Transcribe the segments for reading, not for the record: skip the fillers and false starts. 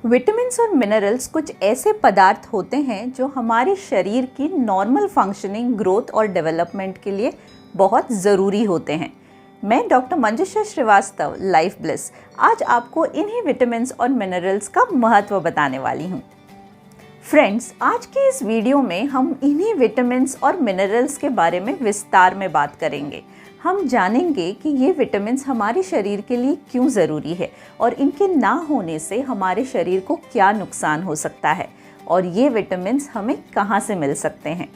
Vitamins और minerals कुछ ऐसे पदार्थ होते हैं जो हमारे शरीर की नॉर्मल फंक्शनिंग, ग्रोथ और डेवलपमेंट के लिए बहुत ज़रूरी होते हैं। मैं डॉक्टर मंजुषा श्रीवास्तव, लाइफ ब्लिस, आज आपको इन्हीं विटामिन्स और मिनरल्स का महत्व बताने वाली हूँ। फ्रेंड्स, आज के इस वीडियो में हम इन्हीं विटामिन्स और मिनरल्स के बारे में विस्तार में बात करेंगे। हम जानेंगे कि ये विटामिन्स हमारे शरीर के लिए क्यों ज़रूरी है और इनके ना होने से हमारे शरीर को क्या नुकसान हो सकता है और ये विटामिन्स हमें कहाँ से मिल सकते हैं।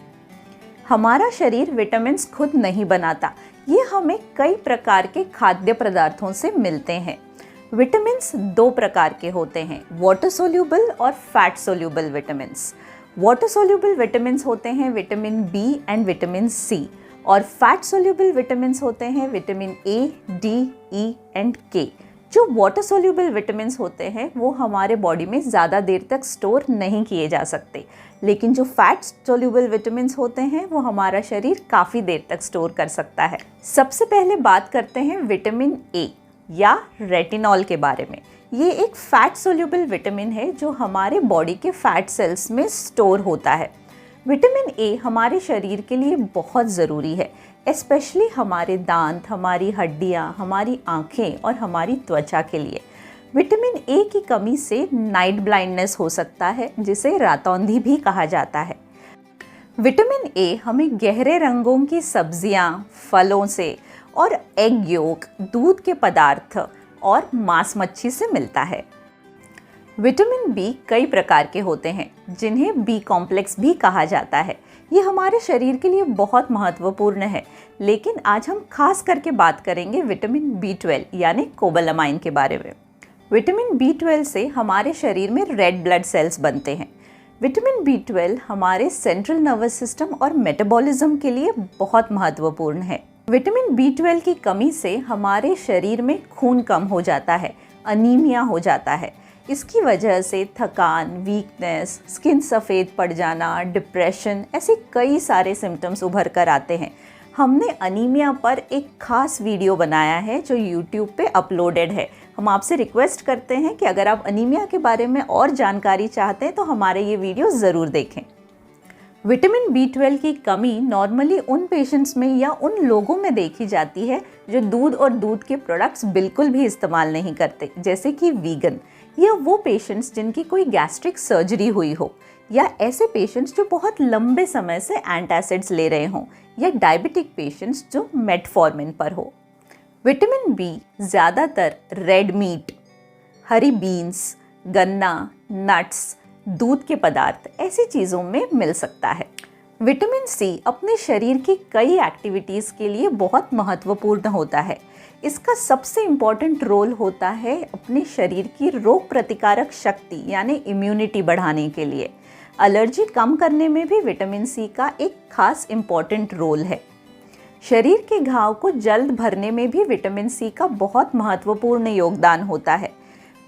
हमारा शरीर विटामिन्स खुद नहीं बनाता, ये हमें कई प्रकार के खाद्य पदार्थों से मिलते हैं। विटामिन्स दो प्रकार के होते हैं, वाटर सोल्यूबल और fat soluble vitamins. Water soluble vitamins होते हैं vitamin B and vitamin C, और फैट सोल्यूबल विटामिन्स होते हैं vitamin A, D, E and K. जो वाटर सोल्यूबल विटामिन्स होते हैं वो हमारे बॉडी में ज़्यादा देर तक स्टोर नहीं किए जा सकते, लेकिन जो फैट सोल्यूबल विटामिन्स होते हैं वो हमारा शरीर काफ़ी देर तक स्टोर कर सकता है। सबसे पहले बात करते हैं विटामिन ए या रेटिनॉल के बारे में। ये एक फैट सोल्यूबल विटामिन है जो हमारे बॉडी के फैट सेल्स में स्टोर होता है। विटामिन ए हमारे शरीर के लिए बहुत ज़रूरी है, स्पेशली हमारे दांत, हमारी हड्डियाँ, हमारी आँखें और हमारी त्वचा के लिए। विटामिन ए की कमी से नाइट ब्लाइंडनेस हो सकता है, जिसे रातौंधी भी कहा जाता है। विटामिन ए हमें गहरे रंगों की सब्जियाँ, फलों से और एग योक, दूध के पदार्थ और मांस मच्छी से मिलता है। विटामिन बी कई प्रकार के होते हैं, जिन्हें बी कॉम्प्लेक्स भी कहा जाता है। ये हमारे शरीर के लिए बहुत महत्वपूर्ण है, लेकिन आज हम खास करके बात करेंगे विटामिन बी12 यानी कोबालामाइन के बारे में। विटामिन बी12 से हमारे शरीर में रेड ब्लड सेल्स बनते हैं। विटामिन बी12 हमारे सेंट्रल नर्वस सिस्टम और मेटाबॉलिज्म के लिए बहुत महत्वपूर्ण है। विटामिन बी12 की कमी से हमारे शरीर में खून कम हो जाता है, अनीमिया हो जाता है। इसकी वजह से थकान, वीकनेस, स्किन सफ़ेद पड़ जाना, डिप्रेशन, ऐसे कई सारे सिम्टम्स उभर कर आते हैं। हमने अनीमिया पर एक खास वीडियो बनाया है जो YouTube पे अपलोडेड है। हम आपसे रिक्वेस्ट करते हैं कि अगर आप अनीमिया के बारे में और जानकारी चाहते हैं तो हमारे ये वीडियो ज़रूर देखें। विटामिन बी12 की कमी नॉर्मली उन पेशेंट्स में या उन लोगों में देखी जाती है जो दूध और दूध के प्रोडक्ट्स बिल्कुल भी इस्तेमाल नहीं करते, जैसे कि वीगन, या वो पेशेंट्स जिनकी कोई गैस्ट्रिक सर्जरी हुई हो, या ऐसे पेशेंट्स जो बहुत लंबे समय से एंटासिड्स ले रहे हों, या डायबिटिक पेशेंट्स जो मेटफॉर्मिन पर हो। विटामिन बी ज़्यादातर रेड मीट, हरी बीन्स, गन्ना, नट्स, दूध के पदार्थ, ऐसी चीज़ों में मिल सकता है। विटामिन सी अपने शरीर की कई एक्टिविटीज़ के लिए बहुत महत्वपूर्ण होता है। इसका सबसे इम्पॉर्टेंट रोल होता है अपने शरीर की रोग प्रतिकारक शक्ति यानी इम्यूनिटी बढ़ाने के लिए। एलर्जी कम करने में भी विटामिन सी का एक खास इम्पॉर्टेंट रोल है। शरीर के घाव को जल्द भरने में भी विटामिन सी का बहुत महत्वपूर्ण योगदान होता है।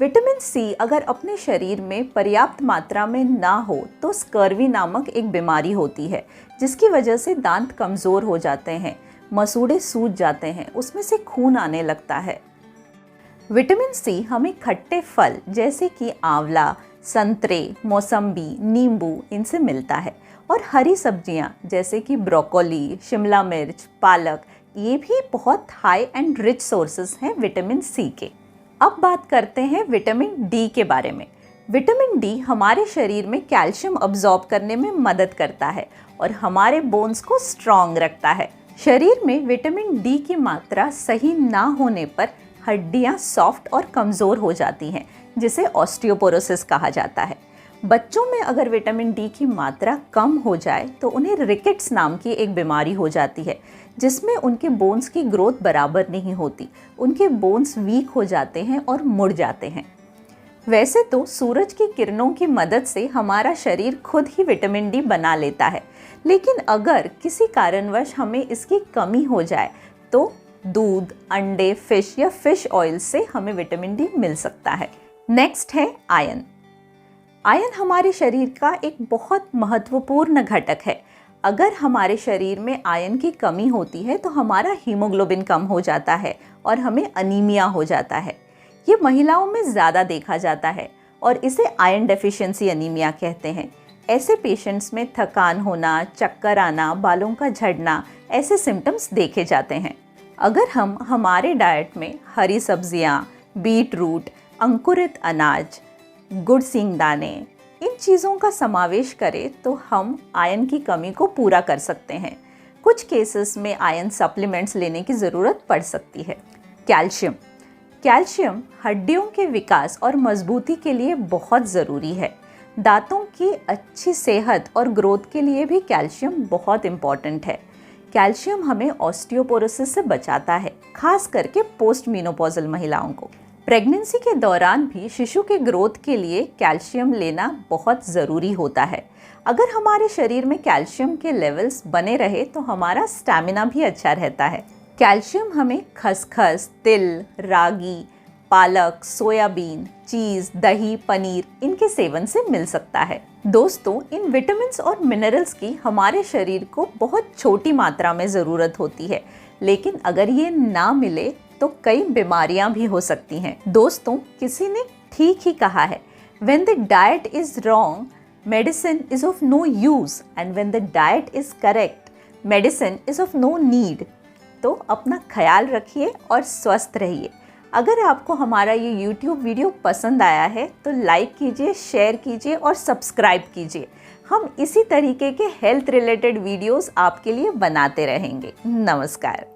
विटामिन सी अगर अपने शरीर में पर्याप्त मात्रा में ना हो तो स्कर्वी नामक एक बीमारी होती है, जिसकी वजह से दांत कमज़ोर हो जाते हैं, मसूड़े सूज जाते हैं, उसमें से खून आने लगता है। विटामिन सी हमें खट्टे फल जैसे कि आंवला, संतरे, मौसम्बी, नींबू, इनसे मिलता है, और हरी सब्जियां जैसे कि ब्रोकोली, शिमला मिर्च, पालक, ये भी बहुत हाई एंड रिच सोर्सेस हैं विटामिन सी के। अब बात करते हैं विटामिन डी के बारे में। विटामिन डी हमारे शरीर में कैल्शियम अब्जॉर्ब करने में मदद करता है और हमारे बोन्स को स्ट्रॉन्ग रखता है। शरीर में विटामिन डी की मात्रा सही ना होने पर हड्डियां सॉफ्ट और कमज़ोर हो जाती हैं, जिसे ऑस्टियोपोरोसिस कहा जाता है। बच्चों में अगर विटामिन डी की मात्रा कम हो जाए तो उन्हें रिकेट्स नाम की एक बीमारी हो जाती है, जिसमें उनके बोन्स की ग्रोथ बराबर नहीं होती, उनके बोन्स वीक हो जाते हैं और मुड़ जाते हैं। वैसे तो सूरज की किरणों की मदद से हमारा शरीर खुद ही विटामिन डी बना लेता है, लेकिन अगर किसी कारणवश हमें इसकी कमी हो जाए तो दूध, अंडे, फिश या फिश ऑयल से हमें विटामिन डी मिल सकता है। नेक्स्ट है आयरन। आयरन हमारे शरीर का एक बहुत महत्वपूर्ण घटक है। अगर हमारे शरीर में आयरन की कमी होती है तो हमारा हीमोग्लोबिन कम हो जाता है और हमें अनीमिया हो जाता है। ये महिलाओं में ज़्यादा देखा जाता है और इसे आयरन डेफिशिएंसी एनीमिया कहते हैं। ऐसे पेशेंट्स में थकान होना, चक्कर आना, बालों का झड़ना ऐसे सिम्टम्स देखे जाते हैं। अगर हम हमारे डाइट में हरी सब्जियां, बीट रूट, अंकुरित अनाज, गुड़ सिंगदाने, इन चीज़ों का समावेश करें तो हम आयरन की कमी को पूरा कर सकते हैं। कुछ केसेस में आयरन सप्लीमेंट्स लेने की ज़रूरत पड़ सकती है। कैल्शियम हड्डियों के विकास और मजबूती के लिए बहुत ज़रूरी है। दांतों की अच्छी सेहत और ग्रोथ के लिए भी कैल्शियम बहुत इम्पॉर्टेंट है। कैल्शियम हमें ऑस्टियोपोरोसिस से बचाता है, खास करके पोस्ट मेनोपॉजल महिलाओं को। प्रेगनेंसी के दौरान भी शिशु के ग्रोथ के लिए कैल्शियम लेना बहुत ज़रूरी होता है। अगर हमारे शरीर में कैल्शियम के लेवल्स बने रहे तो हमारा स्टैमिना भी अच्छा रहता है। कैल्शियम हमें खसखस, तिल, रागी, पालक, सोयाबीन, चीज़, दही, पनीर इनके सेवन से मिल सकता है। दोस्तों, इन विटामिन्स और मिनरल्स की हमारे शरीर को बहुत छोटी मात्रा में ज़रूरत होती है, लेकिन अगर ये ना मिले तो कई बीमारियां भी हो सकती हैं। दोस्तों, किसी ने ठीक ही कहा है, when the diet is wrong, medicine is of no use, and when the diet is correct, medicine is of no need। तो अपना ख्याल रखिए और स्वस्थ रहिए। अगर आपको हमारा ये YouTube वीडियो पसंद आया है तो लाइक कीजिए, शेयर कीजिए और सब्सक्राइब कीजिए। हम इसी तरीके के हेल्थ रिलेटेड वीडियोस आपके लिए बनाते रहेंगे। नमस्कार।